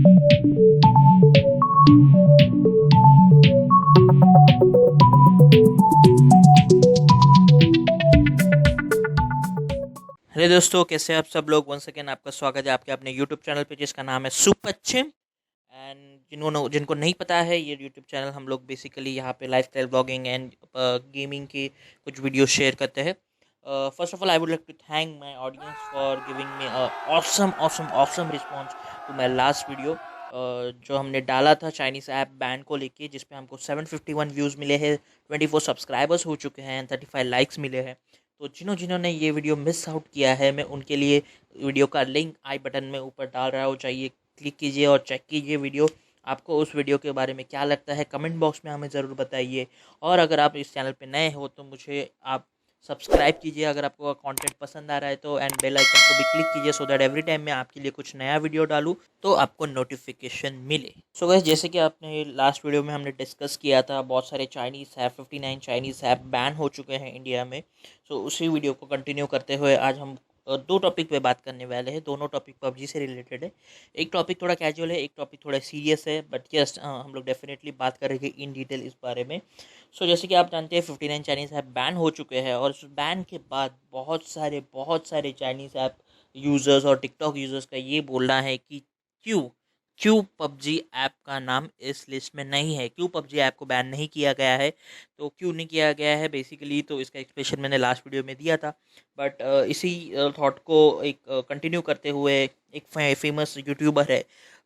Hello दोस्तों, कैसे हैं आप सब लोग। वंस अगेन आपका स्वागत है आपके अपने यूट्यूब चैनल पे जिसका नाम है सुपच्चिम। एंड जिनको नहीं पता है, ये यूट्यूब चैनल हम लोग बेसिकली यहाँ पे लाइफस्टाइल ब्लॉगिंग एंड गेमिंग की कुछ वीडियो शेयर करते हैं। First of all I would like to thank my audience for giving me awesome awesome awesome response to my last video जो हमने डाला था चाइनीज़ ऐप बैन को लेके, जिसपे हमको 751 व्यूज़ मिले हैं, 24 सब्सक्राइबर्स हो चुके हैं, 35 लाइक्स मिले हैं। तो जिन्होंने ये वीडियो मिस आउट किया है, मैं उनके लिए वीडियो का लिंक आई बटन में ऊपर डाल रहा हूँ, चाहिए क्लिक कीजिए और चेक कीजिए वीडियो। आपको उस वीडियो के बारे में क्या लगता है कमेंट बॉक्स में हमें ज़रूर बताइए। और अगर आप इस चैनल पे नए हो तो मुझे आप सब्सक्राइब कीजिए अगर आपको कंटेंट पसंद आ रहा है तो, एंड बेल आइकन को भी क्लिक कीजिए सो दैट एवरी टाइम मैं आपके लिए कुछ नया वीडियो डालूँ तो आपको नोटिफिकेशन मिले। सो गाइस, जैसे कि आपने लास्ट वीडियो में हमने डिस्कस किया था, बहुत सारे Chinese app 59 Chinese app ban हो चुके हैं इंडिया में। सो उसी वीडियो को कंटिन्यू करते हुए आज हम दो टॉपिक पे बात करने वाले हैं। दोनों टॉपिक पबजी से रिलेटेड है। एक टॉपिक थोड़ा कैजुअल है, एक टॉपिक थोड़ा सीरियस है, बट यस हम लोग डेफिनेटली बात करेंगे इन डिटेल इस बारे में। सो जैसे कि आप जानते हैं 59 चाइनीज़ ऐप बैन हो चुके हैं, और उस बैन के बाद बहुत सारे चाइनीज़ ऐप यूज़र्स और टिकटॉक यूज़र्स का ये बोलना है कि क्यों क्यों पबजी ऐप का नाम इस लिस्ट में नहीं है, क्यों पबजी ऐप को बैन नहीं किया गया है। तो क्यों नहीं किया गया है बेसिकली, तो इसका एक्सप्लेनेशन मैंने लास्ट वीडियो में दिया था। बट इसी थॉट को एक कंटिन्यू करते हुए, एक फेमस यूट्यूबर है,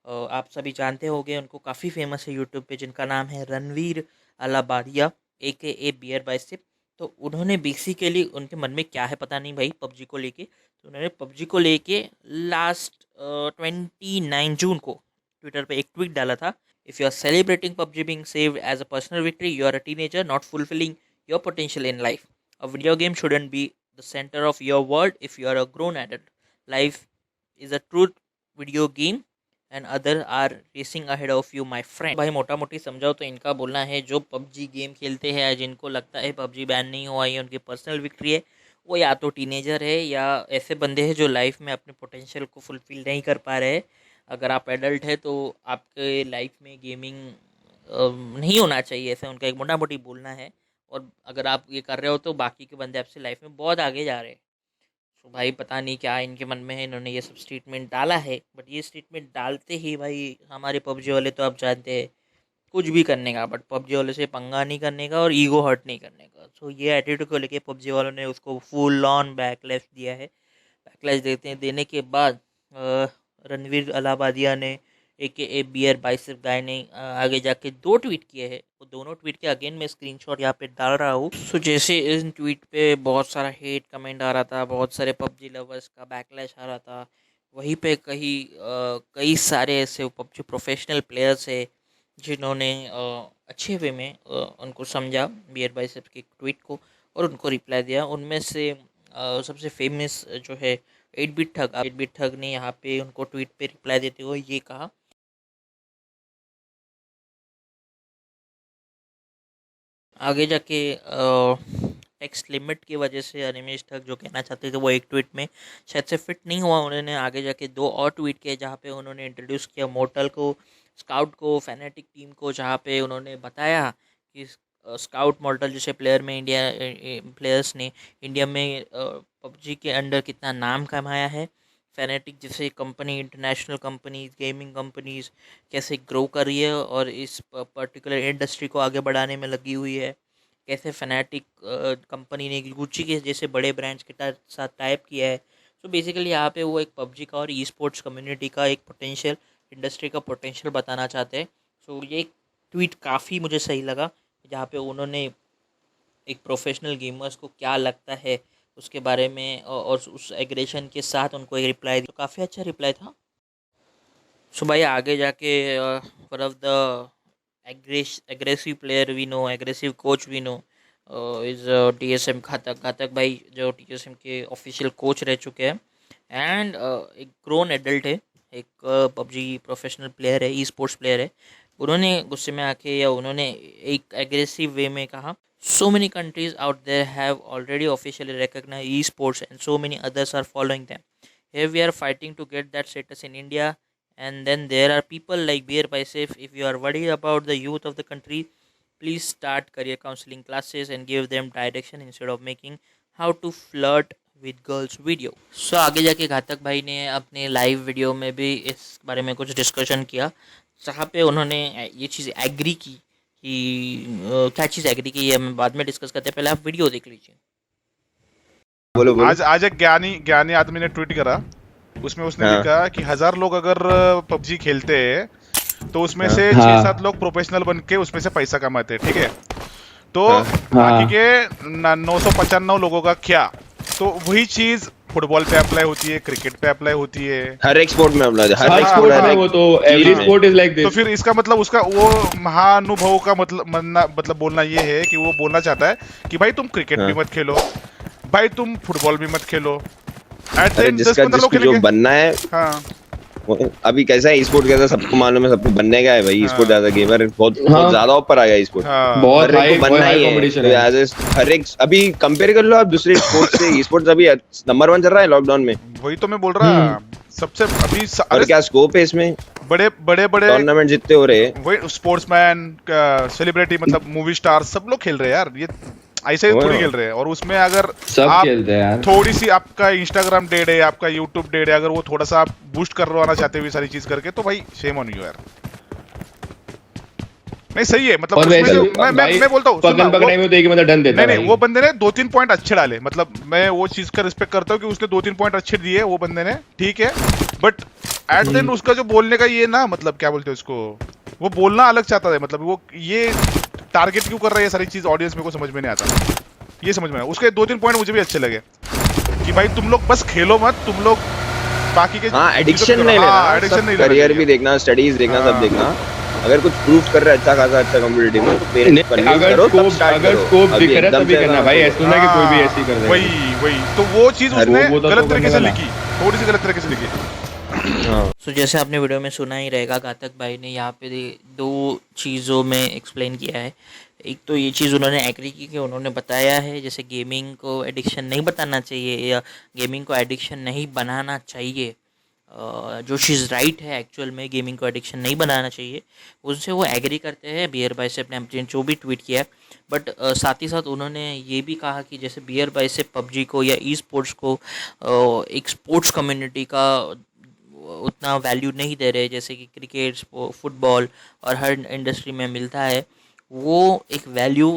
आप सभी जानते होंगे उनको, काफ़ी फेमस है यूट्यूब पे, जिनका नाम है रणवीर अलाबादिया ए बियर बाइसिप। तो उन्होंने बेसिकली, उनके मन में क्या है पता नहीं भाई पबजी को लेके, तो उन्होंने पबजी को लेके लास्ट 29 जून को ट्विटर पे एक ट्वीट डाला था। If you are celebrating PUBG being saved as a personal victory, you are a teenager not fulfilling your potential in life. A video game shouldn't be the centre of your world if you are a grown adult. Life is a truth video game and other are racing ahead of you my friend. भाई मोटा मोटी समझाओ तो इनका बोलना है, जो PUBG game खेलते हैं, जिनको लगता है पबजी बैन नहीं हुआ, ये उनकी पर्सनल विक्ट्री है, वो या तो टीनेजर है या ऐसे बंदे हैं जो लाइफ में अपने पोटेंशियल को फुलफिल नहीं कर पा रहे हैं। अगर आप एडल्ट है तो आपके लाइफ में गेमिंग नहीं होना चाहिए, ऐसा उनका एक मोटा मोटी बोलना है। और अगर आप ये कर रहे हो तो बाकी के बंदे आपसे लाइफ में बहुत आगे जा रहे हैं। तो भाई पता नहीं क्या इनके मन में है, इन्होंने ये सब स्टेटमेंट डाला है। बट ये स्टेटमेंट डालते ही भाई हमारे पबजी वाले तो आप जानते हैं कुछ भी करने का, बट पबजी वाले से पंगा नहीं करने का और ईगो हर्ट नहीं करने का। सो ये एटीट्यूड को लेके पबजी वालों ने उसको फुल ऑन बैकलैश दिया है। बैकलैश देने के बाद रणवीर अलाहाबादिया ने ए बियर बाइसेप गाय ने आगे जाके दो ट्वीट किए हैं। वो दोनों ट्वीट के अगेन मैं स्क्रीनशॉट यहाँ पे डाल रहा हूँ। सो जैसे इन ट्वीट पे बहुत सारा हेट कमेंट आ रहा था, बहुत सारे पबजी लवर्स का बैकलैश आ रहा था, वहीं पे कई सारे ऐसे पबजी प्रोफेशनल प्लेयर्स है जिन्होंने अच्छे वे में उनको समझा बियर बाइसेप के ट्वीट को और उनको रिप्लाई दिया। उनमें से सबसे फेमस जो है 8 बिट ठग ने यहाँ पे उनको ट्वीट पे रिप्लाई देते हुए ये कहा, आगे जाके टेक्स्ट लिमिट की वजह से अनिमेश ठग जो कहना चाहते थे वो एक ट्वीट में शायद से फिट नहीं हुआ। उन्होंने आगे जाके दो और ट्वीट किए जहाँ पे उन्होंने इंट्रोड्यूस किया मोर्टल को, स्काउट को, फैनेटिक टीम को, जहाँ पे उन्होंने बताया कि स्काउट मोर्टल जैसे प्लेयर्स ने इंडिया में पबजी के अंडर कितना नाम कमाया है। फैनेटिक जैसे company, international companies, gaming companies कैसे ग्रो कर रही है और इस पर्टिकुलर इंडस्ट्री को आगे बढ़ाने में लगी हुई है। कैसे फैनेटिक कंपनी ने गुच्ची के जैसे बड़े ब्रांड्स के साथ टाइप किया है। सो बेसिकली यहाँ पे वो एक पबजी का और ई स्पोर्ट्स कम्युनिटी का एक पोटेंशियल, इंडस्ट्री का पोटेंशियल बताना चाहते हैं। सो ये एक ट्वीट काफ़ी मुझे सही लगा, जहाँ पे उन्होंने एक प्रोफेशनल गेमर्स को क्या लगता है उसके बारे में और उस एग्रेशन के साथ उनको एक रिप्लाई दिया, तो काफ़ी अच्छा रिप्लाई था। सो भाई आगे जाके one of the aggressive player we know, aggressive coach we know is TSM Ghatak. घातक भाई जो TSM के ऑफिशियल कोच रह चुके हैं एंड एक ग्रोन एडल्ट है, एक पबजी प्रोफेशनल प्लेयर है, ई स्पोर्ट्स प्लेयर है। उन्होंने गुस्से में आके, या उन्होंने एक एग्रेसिव वे में कहा, so many countries out there have already officially recognised esports and so many others are following them. Here we are fighting to get that status in India, And then there are people like Beer Paisef. If you are worried about the youth of the country, please start career counseling classes and give them direction instead of making how to flirt with girls video. So आगे जाके घातक भाई ने अपने live video में भी इस बारे में कुछ डिस्कशन किया, जहाँ पे उन्होंने ये चीज़ एग्री की कि क्या चीज़ एग्री की, ये हम बाद में डिस्कस करते हैं, पहले आप वीडियो देख लीजिए. बोलो बोलो। आज एक ज्ञानी आदमी ने ट्वीट करा, उसमें उसने हाँ। लिखा कि 1000 लोग अगर पबजी खेलते हैं तो उसमें से हाँ। 6-7 लोग प्रोफेशनल बन के उसमें से पैसा कमाते हैं, ठीक है? तो हाँ। बाकी के 995 लोगों का क्या? तो वही चीज फुटबॉल पे अप्लाई होती है, क्रिकेट पे अप्लाई होती है, हर एक स्पोर्ट में अप्लाई, हर हाँ, एक स्पोर्ट स्पोर्ट में में वो तो एवरी स्पोर्ट इज लाइक तो दिस. फिर इसका मतलब उसका वो महानुभव का मतलब बोलना ये है कि वो बोलना चाहता है कि भाई तुम क्रिकेट भी मत खेलो, भाई तुम फुटबॉल भी मत खेलो, एट द अरे एंड जिसका 10-15 लोग जिसको जो खेलेंगे. बनना है, हाँ अभी कैसा है स्पोर्ट, कैसा सबको मालूम है, सबको बनने का है भाई. स्पोर्ट ज्यादा गेमर बहुत बहुत ज्यादा ऊपर आ गया स्पोर्ट. हाँ बहुत हर एक हाई को बनना ही है. कंपटीशन तो है. एज हर एक अभी कंपेयर कर लो आप दूसरे स्पोर्ट से. स्पोर्ट्स अभी नंबर 1 चल रहा है लॉकडेन में. वही तो मैं बोल रहा, सबसे अभी और क्या स्कोप है इसमें, बड़े टूर्नामेंट जितने हो रहे हैं. वही स्पोर्ट्समैन, सेलिब्रिटी, मतलब मूवी स्टार सब लोग खेल रहे हैं यार. ये ऐसे ही वो थोड़ी खेल रहे हैं. और उसमें अगर सब आप खेलते हैं यार. थोड़ी सी आपका इंस्टाग्राम डेड है, आपका यूट्यूब डेड है, अगर वो थोड़ा सा आप बूस्ट करवाना चाहते हुए सारी चीज करके, तो भाई शेम ऑन यू यार. नहीं सही है, मतलब और उसमें वैसे जो भाई मैं बोलता हूँ, पकड़ पकड़ाई में तो एक ही मतलब डन देता नहीं है नहीं, वो बंदे ने 2-3 पॉइंट अच्छे डाले, मतलब मैं वो चीज का रिस्पेक्ट करता हूँ कि उसने 2-3 पॉइंट अच्छे दिए वो बंदे ने, ठीक है. बट एट द एंड उसका जो बोलने का ये ना, मतलब क्या बोलते हैं उसको, वो बोलना अलग चाहता है. मतलब वो ये टारगेट क्यों कर रहा है ये सारी चीज, ऑडियंस मेरे को समझ में नहीं आता. ये समझ में आया. उसके 2-3 पॉइंट मुझे भी अच्छे लगे कि भाई तुम लोग बस खेलो मत, तुम लोग बाकी के हाँ, एडिक्शन नहीं लेना, एडिक्शन नहीं लेना, करियर भी देखना, स्टडीज देखना, सब देखना. अगर कुछ प्रूव कर रहा है अच्छा खासा, अच्छा कॉम्पिटिटिव में, तो पेरेंट्स कन्विंस अगर करो, तब स्कोप स्टार्ट अगर करो. स्कोप अभी दिख रहा है एकदम तभी से करना भाई. ऐसा ना कि कोई भी ऐसे ही कर देगा. वही तो वो चीज उसने वो तो गलत तरीके से करने लिखी, थोड़ी सी गलत तरीके से लिखी. सो जैसे आपने वीडियो में सुना ही रहेगा, घातक भाई ने यहाँ पे दो चीज़ों में एक्सप्लेन किया है. एक तो ये चीज़ उन्होंने एग्री की कि उन्होंने बताया है जैसे गेमिंग को एडिक्शन नहीं बताना चाहिए या गेमिंग को एडिक्शन नहीं बनाना चाहिए, जो चीज़ राइट है एक्चुअल में गेमिंग को एडिक्शन नहीं बनाना चाहिए, उनसे वो एग्री करते हैं. बियर भाई से अपने जो भी ट्वीट किया है, बट साथ ही साथ उन्होंने ये भी कहा कि जैसे बियर भाई से पबजी को या ई स्पोर्ट्स को एक स्पोर्ट्स कम्युनिटी का उतना वैल्यू नहीं दे रहे जैसे कि क्रिकेट, फुटबॉल और हर इंडस्ट्री में मिलता है. वो एक वैल्यू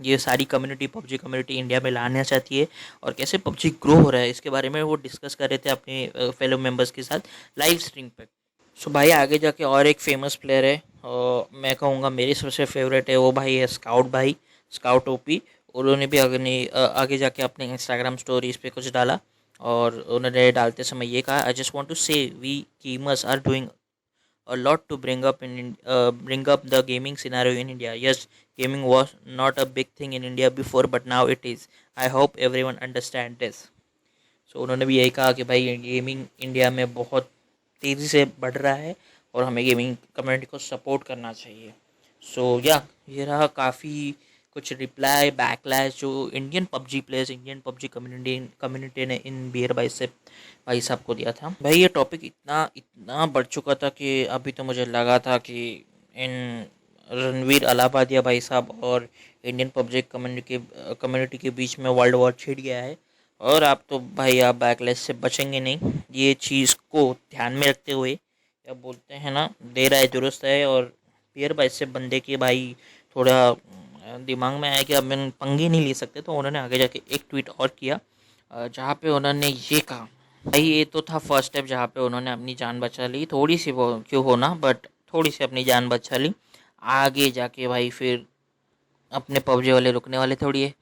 ये सारी कम्युनिटी, पबजी कम्युनिटी इंडिया में लाना चाहती है, और कैसे पबजी ग्रो हो रहा है इसके बारे में वो डिस्कस कर रहे थे अपने फेलो मेंबर्स के साथ लाइव स्ट्रीम पे. सो भाई आगे जाके और एक फेमस प्लेयर है, मैं कहूँगा मेरी सबसे फेवरेट है, वो भाई है स्काउट भाई, स्काउट ओपी. उन्होंने भी आगे जाके अपने इंस्टाग्राम स्टोरीज पे कुछ डाला, और उन्होंने डालते समय ये कहा, I just want to say we gamers are doing a lot to bring up the gaming scenario in India. Yes, gaming was not a big thing in India before, but now it is. I hope everyone understand this. So उन्होंने भी यही कहा कि भाई gaming India में बहुत तेज़ी से बढ़ रहा है और हमें गेमिंग कम्युनिटी को सपोर्ट करना चाहिए. सो या ये रहा काफ़ी कुछ रिप्लाई बैकलैश जो Indian PUBG players, Indian PUBG community ने इन बियर भाई साहब को दिया था. भाई ये टॉपिक इतना बढ़ चुका था कि अभी तो मुझे लगा था कि इन रणवीर अलाहाबादिया भाई साहब और इंडियन पबजी कम्युनिटी के बीच में वर्ल्ड वॉर छिड़ गया है, और आप तो भाई आप बैकलैश से बचेंगे नहीं. ये चीज़ को ध्यान में रखते हुए, क्या बोलते हैं ना, देर आए दुरुस्त है, और बियर भाई से बंदे के भाई थोड़ा दिमाग में आया कि अब मैं पंगे नहीं ले सकते, तो उन्होंने आगे जाके एक ट्वीट और किया जहाँ पे उन्होंने ये कहा. भाई ये तो था फर्स्ट स्टेप जहाँ पे उन्होंने अपनी जान बचा ली, थोड़ी सी वो क्यों होना, बट थोड़ी सी अपनी जान बचा ली. आगे जाके भाई फिर अपने पबजी वाले रुकने वाले थोड़ी है,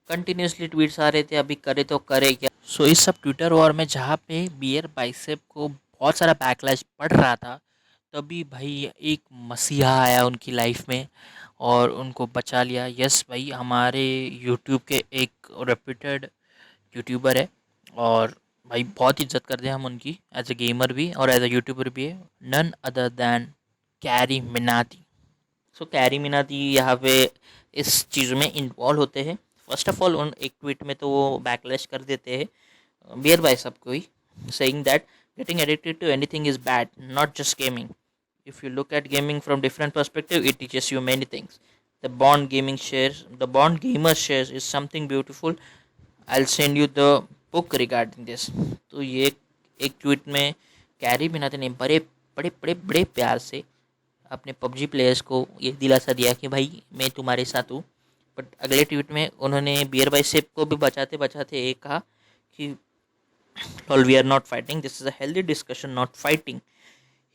कंटिन्यूसली ट्वीट्स आ रहे थे, अभी करे तो करे क्या. सो इस सब ट्विटर वॉर में जहाँ पे बियर बाइसेप को बहुत सारा बैकलैश पड़ रहा था, तभी भाई एक मसीहा आया उनकी लाइफ में और उनको बचा लिया. यस भाई, हमारे यूट्यूब के एक रेप्यूटेड यूट्यूबर है, और भाई बहुत इज्जत करते हैं हम उनकी, एज ए गेमर भी और एज ए यूट्यूबर भी है. None other than Carry Minati. सो कैरी मिनाती यहाँ पे इस चीज़ में इन्वॉल्व होते हैं. फर्स्ट ऑफ ऑल उन एक ट्वीट में तो वो बैकलैश कर देते हैं बियर भाई साहब को ही, saying that Getting addicted to anything is bad, not just gaming. If you look at gaming from different perspective, it teaches you many things. The bond gamer shares is something beautiful. I'll send you the book regarding this. तो ये एक tweet में carry Minati ने बड़े बड़े बड़े बड़े प्यार से अपने पबजी प्लेयर्स को ये दिलासा दिया कि भाई मैं तुम्हारे साथ हूँ. बट अगले ट्वीट में उन्होंने बियर बाई सेप को भी बचाते बचाते एक कहा कि lol, we are not fighting, this is a healthy discussion, not fighting.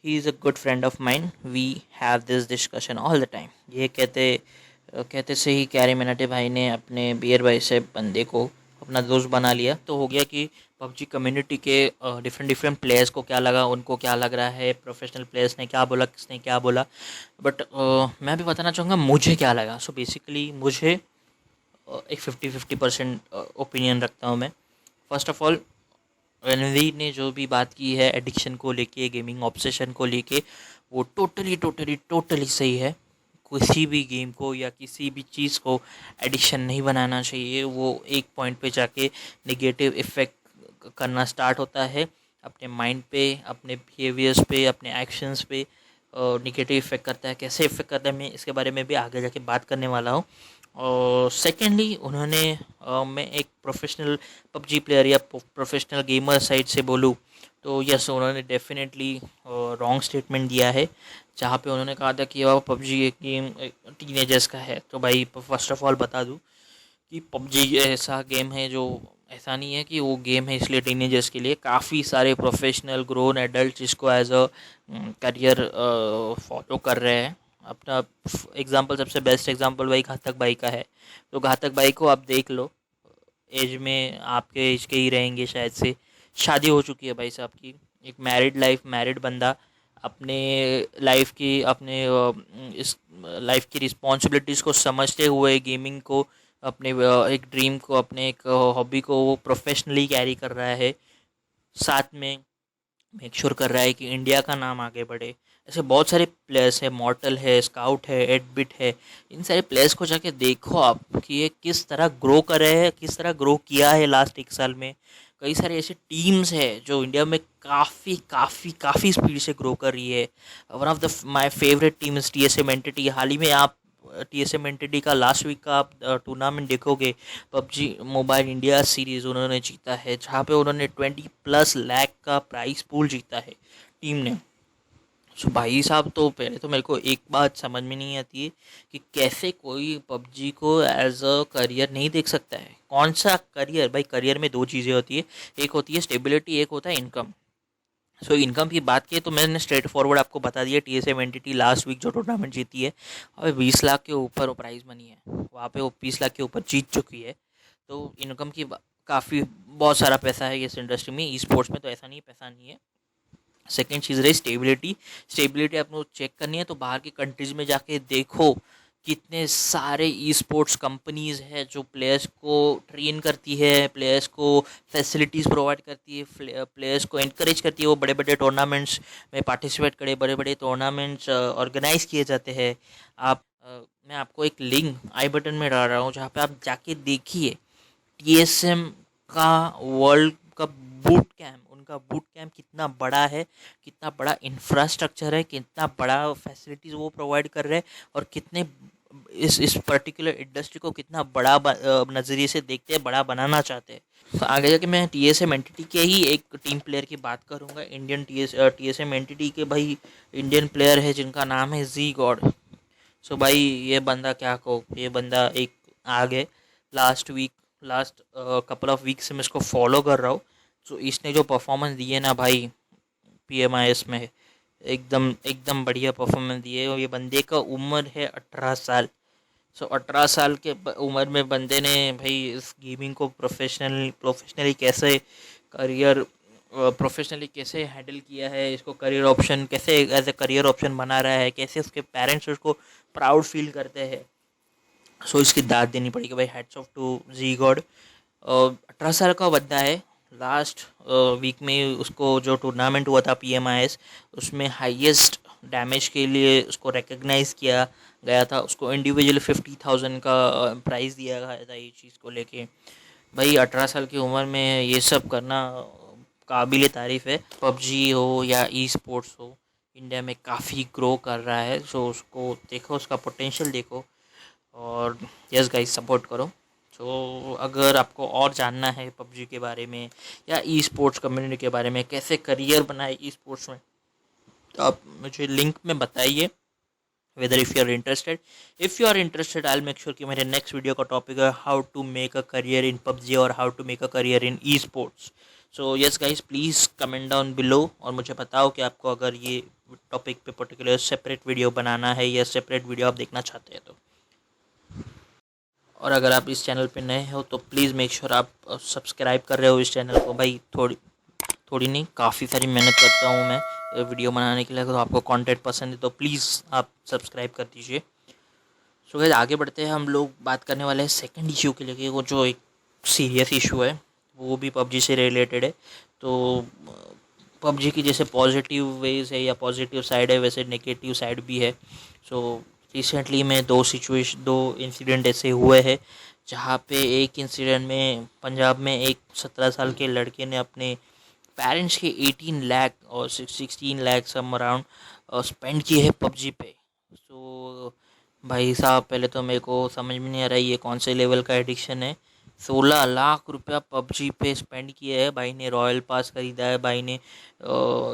He is a good friend of mine, we have this discussion all the time. ये कहते से ही कैरी मिनाटी भाई ने अपने बियर बाई सेप बंदे को अपना दोस्त बना लिया. तो हो गया कि पबजी कम्युनिटी के डिफरेंट प्लेयर्स को क्या लगा, उनको क्या लग रहा है, प्रोफेशनल प्लेयर्स ने क्या बोला, किसने क्या बोला. बट मैं भी बताना चाहूँगा मुझे क्या लगा. सो बेसिकली मुझे एक 50-50% ओपिनियन रखता हूँ मैं. फर्स्ट ऑफ ऑल, रणवीर ने जो भी बात की है एडिक्शन को लेके, गेमिंग ऑब्सेशन को लेके, वो टोटली सही है. किसी भी गेम को या किसी भी चीज़ को एडिक्शन नहीं बनाना चाहिए. वो एक पॉइंट पे जाके नेगेटिव इफ़ेक्ट करना स्टार्ट होता है अपने माइंड पे, अपने बिहेवियर्स पे, अपने एक्शंस पे नेगेटिव इफ़ेक्ट करता है. कैसे इफ़ेक्ट करता है मैं इसके बारे में भी आगे जाके बात करने वाला हूँ. और सेकेंडली उन्होंने मैं एक प्रोफेशनल पबजी प्लेयर या प्रोफेशनल गेमर साइड से बोलूँ तो यस, उन्होंने डेफिनेटली रॉन्ग स्टेटमेंट दिया है. जहाँ पे उन्होंने कहा था कि वह पबजी एक गेम टीनेजर्स का है. तो भाई फर्स्ट ऑफ ऑल बता दूँ कि पबजी ऐसा गेम है जो ऐसा नहीं है कि वो गेम है इसलिए टीनेजर्स के लिए. काफ़ी सारे प्रोफेशनल ग्रोन एडल्ट इसको एज अ करियर फॉलो कर रहे हैं. अपना एग्जांपल, सबसे बेस्ट एग्जांपल भाई घातक भाई का है. तो घातक भाई को आप देख लो, एज में आपके एज के ही रहेंगे शायद से. शादी हो चुकी है भाई साहब की, एक मैरिड बंदा अपने लाइफ की इस लाइफ की रिस्पॉन्सिबिलिटीज़ को समझते हुए गेमिंग को अपने एक ड्रीम को, अपने एक हॉबी को वो प्रोफेशनली कैरी कर रहा है. साथ में मेक श्योर कर रहा है कि इंडिया का नाम आगे बढ़े. ऐसे बहुत सारे प्लेयर्स हैं, मॉर्टल है, स्काउट है, 8-बिट है. इन सारे प्लेयर्स को जाके देखो आप कि ये किस तरह ग्रो कर रहे हैं, किस तरह ग्रो किया है लास्ट एक साल में. कई सारे ऐसे टीम्स है जो इंडिया में काफ़ी स्पीड से ग्रो कर रही है. One of the my favourite team is TSM entity. हाल ही में आप TSM एंटिटी का लास्ट वीक का आप टूर्नामेंट देखोगे, पबजी मोबाइल इंडिया सीरीज़ उन्होंने जीता है, जहाँ पे उन्होंने 20+ लाख का प्राइस पूल जीता है टीम ने. सो भाई साहब, तो पहले तो मेरे को एक बात समझ में नहीं आती है कि कैसे कोई पबजी को एज अ करियर नहीं देख सकता है. कौन सा करियर भाई? करियर में दो चीज़ें होती है, एक होती है स्टेबिलिटी, एक होता है इनकम. सो इनकम की बात की तो मैंने स्ट्रेट फॉरवर्ड आपको बता दिया. TSM एंटिटी लास्ट वीक जो टूर्नामेंट जीती है, अभी 20 लाख के ऊपर वो प्राइज़ मनी है. वहाँ पे वो 20 लाख के ऊपर जीत चुकी है. तो इनकम की काफ़ी बहुत सारा पैसा है इस इंडस्ट्री में. ई स्पोर्ट्स में तो ऐसा नहीं, पैसा नहीं है. सेकेंड चीज़ रही स्टेबिलिटी आपको चेक करनी है तो बाहर की कंट्रीज़ में जाके देखो कितने सारे ई स्पोर्ट्स कंपनीज़ है जो प्लेयर्स को ट्रेन करती है, प्लेयर्स को फैसिलिटीज़ प्रोवाइड करती है, प्लेयर्स को इनकरेज करती है. वो बड़े बड़े टूर्नामेंट्स में पार्टिसिपेट करे, बड़े बड़े टूर्नामेंट्स ऑर्गेनाइज़ किए जाते हैं. आप मैं आपको एक लिंक आई बटन में डाल रहा हूँ जहाँ पे आप जाके देखिए TSM का वर्ल्ड का बूट कैम्प. उनका बूट कैम्प कितना बड़ा है, कितना बड़ा इंफ्रास्ट्रक्चर है, कितना बड़ा फैसिलिटीज़ वो प्रोवाइड कर रहे हैं, और कितने इस पर्टिकुलर इंडस्ट्री को कितना बड़ा नज़रिए से देखते हैं, बड़ा बनाना चाहते हैं. तो आगे जाके मैं TSM एंटिटी के ही एक टीम प्लेयर की बात करूँगा. इंडियन TSM एंटिटी के भाई इंडियन प्लेयर है जिनका नाम है जी गॉड. सो भाई ये बंदा ये बंदा एक आगे लास्ट कपल ऑफ वीक से मैं इसको फॉलो कर रहा हूँ. तो इसने जो परफॉर्मेंस दी है ना भाई PMIS में, एकदम बढ़िया परफॉर्मेंस दी है. ये बंदे का उम्र है 18 साल. सो 18 साल के उम्र में बंदे ने भाई इस गेमिंग को प्रोफेशनली कैसे प्रोफेशनली कैसे हैंडल किया है, इसको करियर ऑप्शन कैसे एज ए करियर ऑप्शन बना रहा है, कैसे उसके पेरेंट्स उसको प्राउड फील करते हैं. सो इसकी दाद देनी पड़ेगी भाई. Hats off to G God. 18 साल का बंदा है. लास्ट वीक में उसको जो टूर्नामेंट हुआ था PMIS, उसमें हाईएस्ट डैमेज के लिए उसको रिकग्नाइज़ किया गया था. उसको इंडिविजुअल 50,000 का प्राइज़ दिया गया था ये चीज़ को लेके. भाई 18 साल की उम्र में ये सब करना काबिल तारीफ़ है। पबजी हो या ई स्पोर्ट्स हो, इंडिया में काफ़ी ग्रो कर रहा है। सो उसको देखो, उसका पोटेंशियल देखो और यस गाइस सपोर्ट करो। सो अगर आपको और जानना है पबजी के बारे में या ई स्पोर्ट्स कम्युनिटी के बारे में, कैसे करियर बनाए ई स्पोर्ट्स में, तो आप मुझे लिंक में बताइए whether if you are interested. If you are interested, I'll make sure कि मेरे नेक्स्ट वीडियो का टॉपिक है how to make a career in PUBG और how to make a career in esports. So yes guys, please comment down below और मुझे बताओ कि आपको अगर ये टॉपिक पे पर्टिकुलर सेपरेट वीडियो बनाना है या सेपरेट वीडियो आप देखना चाहते हैं तो। और अगर आप इस चैनल पे नए हो तो प्लीज़ मेक श्योर आप सब्सक्राइब कर रहे हो इस चैनल को। भाई थोड़ी नहीं, काफ़ी सारी मेहनत करता हूँ मैं वीडियो बनाने के लिए। अगर आपको कंटेंट पसंद है तो प्लीज़ आप सब्सक्राइब कर दीजिए। सो गाइस, आगे बढ़ते हैं। हम लोग बात करने वाले हैं सेकंड इशू के लिए, वो जो एक सीरियस इशू है वो भी पबजी से रिलेटेड है। तो पबजी की जैसे पॉजिटिव वेज है या पॉजिटिव साइड है, वैसे नेगेटिव साइड भी है। सो रिसेंटली में दो इंसिडेंट ऐसे हुए हैं जहाँ पे एक इंसिडेंट में पंजाब में एक 17 साल के लड़के ने अपने पेरेंट्स के 18 लाख और 16 लाख सम अराउंड स्पेंड किए हैं पबजी पे। सो भाई साहब, पहले तो मेरे को समझ में नहीं आ रहा है ये कौन से लेवल का एडिक्शन है। 16 लाख रुपया पबजी पे स्पेंड किया है भाई ने। रॉयल पास खरीदा है भाई ने,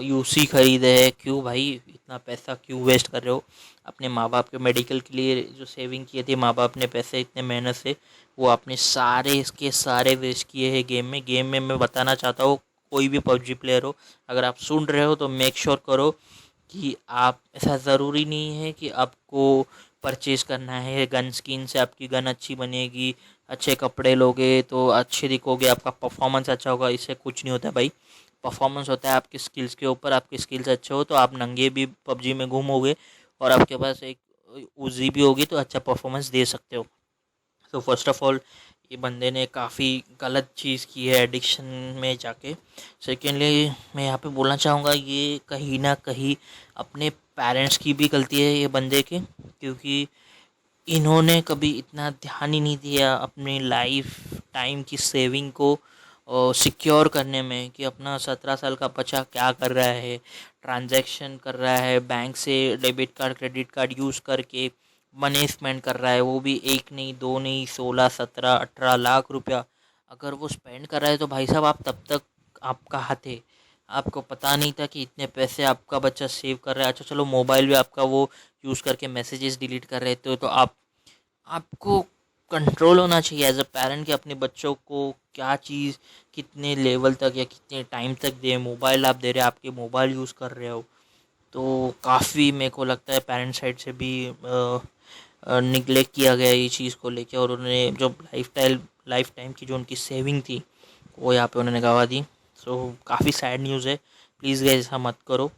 यूसी खरीदे है। क्यों भाई इतना पैसा क्यों वेस्ट कर रहे हो? अपने माँ बाप के मेडिकल के लिए जो सेविंग किए थे माँ बाप ने पैसे इतने मेहनत से, वो आपने सारे इसके सारे वेस्ट किए हैं गेम में। मैं बताना चाहता हूँ, कोई भी पबजी प्लेयर हो, अगर आप सुन रहे हो तो मेक श्योर करो कि आप, ऐसा ज़रूरी नहीं है कि आपको परचेज़ करना है गन स्किन से आपकी गन अच्छी बनेगी, अच्छे कपड़े लोगे तो अच्छे दिखोगे, आपका परफॉर्मेंस अच्छा होगा। इससे कुछ नहीं होता भाई। परफॉर्मेंस होता है आपके स्किल्स के ऊपर। आपके स्किल्स अच्छे हो तो आप नंगे भी पबजी में घूमोगे और आपके पास एक उजी भी होगी तो अच्छा परफॉर्मेंस दे सकते हो। तो फर्स्ट ऑफ ऑल, ये बंदे ने काफ़ी गलत चीज़ की है एडिक्शन में जाके। सेकेंडली, मैं यहाँ पे बोलना चाहूँगा ये कहीं ना कहीं अपने पेरेंट्स की भी गलती है ये बंदे की, क्योंकि इन्होंने कभी इतना ध्यान ही नहीं दिया अपनी लाइफ टाइम की सेविंग को सिक्योर करने में, कि अपना 17 साल का बच्चा क्या कर रहा है, ट्रांजैक्शन कर रहा है बैंक से debit card credit card use करके मनी स्पेंड कर रहा है। वो भी एक नहीं, दो नहीं, 16 17 18 लाख रुपया अगर वो स्पेंड कर रहा है तो भाई साहब, आप तब तक आप कहाँ थे? आपको पता नहीं था कि इतने पैसे आपका बच्चा सेव कर रहा है। अच्छा चलो, मोबाइल भी आपका वो यूज़ करके मैसेजेस डिलीट कर रहे थे, तो आपको कंट्रोल होना चाहिए एज अ पेरेंट कि अपने बच्चों को क्या चीज़ कितने लेवल तक या कितने टाइम तक दे। मोबाइल आप दे रहे, आपके मोबाइल यूज़ कर रहे हो, तो काफ़ी मेरे को लगता है पेरेंट साइड से भी निगलेक्ट किया गया ये चीज़ को लेके, और उन्होंने जो लाइफ टाइम की जो उनकी सेविंग थी वो यहाँ पे उन्होंने गंवा दी। सो काफ़ी सैड न्यूज़ है। प्लीज़ गाइस, ऐसा मत करो।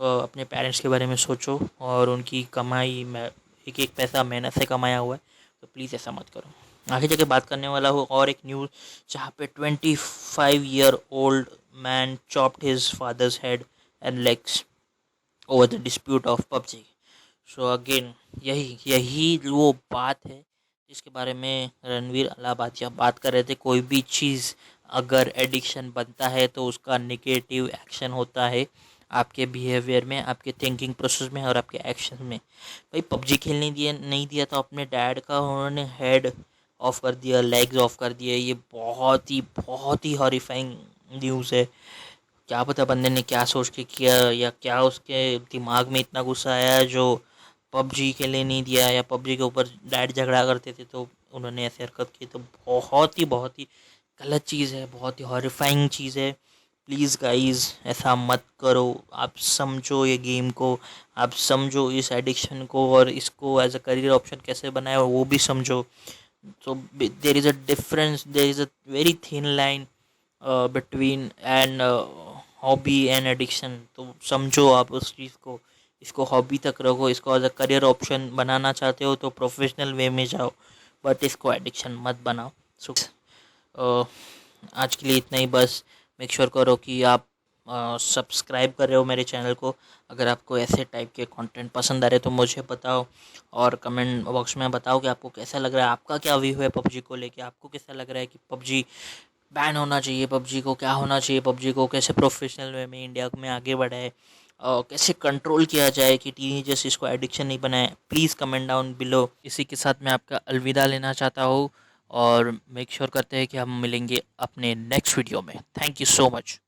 अपने पेरेंट्स के बारे में सोचो और उनकी कमाई में एक एक पैसा मेहनत से कमाया हुआ है, तो प्लीज़ ऐसा मत करो। आगे जाके बात करने वाला हूँ और एक न्यूज़ जहाँ पे 25-year-old man chopped his father's head and legs over the dispute of PUBG. So again यही वो बात है जिसके बारे में रणवीर अलाहाबादिया बात कर रहे थे। कोई भी चीज़ अगर एडिक्शन बनता है तो उसका नेगेटिव एक्शन होता है आपके बिहेवियर में, आपके थिंकिंग प्रोसेस में और आपके एक्शन में। भाई पबजी खेलने नहीं दिया तो अपने डैड का उन्होंने हेड ऑफ कर दिया, लेग्स ऑफ कर दिए। ये बहुत ही हॉरिफाइंग न्यूज़ है। क्या पता बंदे ने क्या सोच के किया या क्या उसके दिमाग में इतना गुस्सा आया जो पबजी के लिए नहीं दिया, या पबजी के ऊपर डैड झगड़ा करते थे तो उन्होंने ऐसे हरकत की। तो बहुत ही गलत चीज़ है, बहुत ही हॉरिफाइंग चीज़ है। प्लीज़ गाइस, ऐसा मत करो। आप समझो ये गेम को, आप समझो इस एडिक्शन को, और इसको एज अ करियर ऑप्शन कैसे बनाया वो भी समझो। तो there is a difference, there is a very thin line between and hobby and addiction. तो समझो आप उस चीज़ को, इसको हॉबी तक रखो। इसको एज अ करियर ऑप्शन बनाना चाहते हो तो प्रोफेशनल वे में जाओ, बट इसको एडिक्शन मत बनाओ। सो आज के लिए इतना ही बस। मेक श्योर करो कि आप सब्सक्राइब कर रहे हो मेरे चैनल को। अगर आपको ऐसे टाइप के कंटेंट पसंद आ रहे तो मुझे बताओ, और कमेंट बॉक्स में बताओ कि आपको कैसा लग रहा है, आपका क्या व्यू है पबजी को लेके। आपको कैसा लग रहा है कि पबजी बैन होना चाहिए पबजी को, क्या होना चाहिए पबजी को, कैसे प्रोफेशनल वे में इंडिया में आगे बढ़ाए और कैसे कंट्रोल किया जाए कि टीनेजर्स इसको एडिक्शन नहीं बनाए। Please comment down below. इसी के साथ मैं आपका अलविदा लेना चाहता हूँ और मेक श्योर करते हैं कि हम मिलेंगे अपने नेक्स्ट वीडियो में। Thank you so much.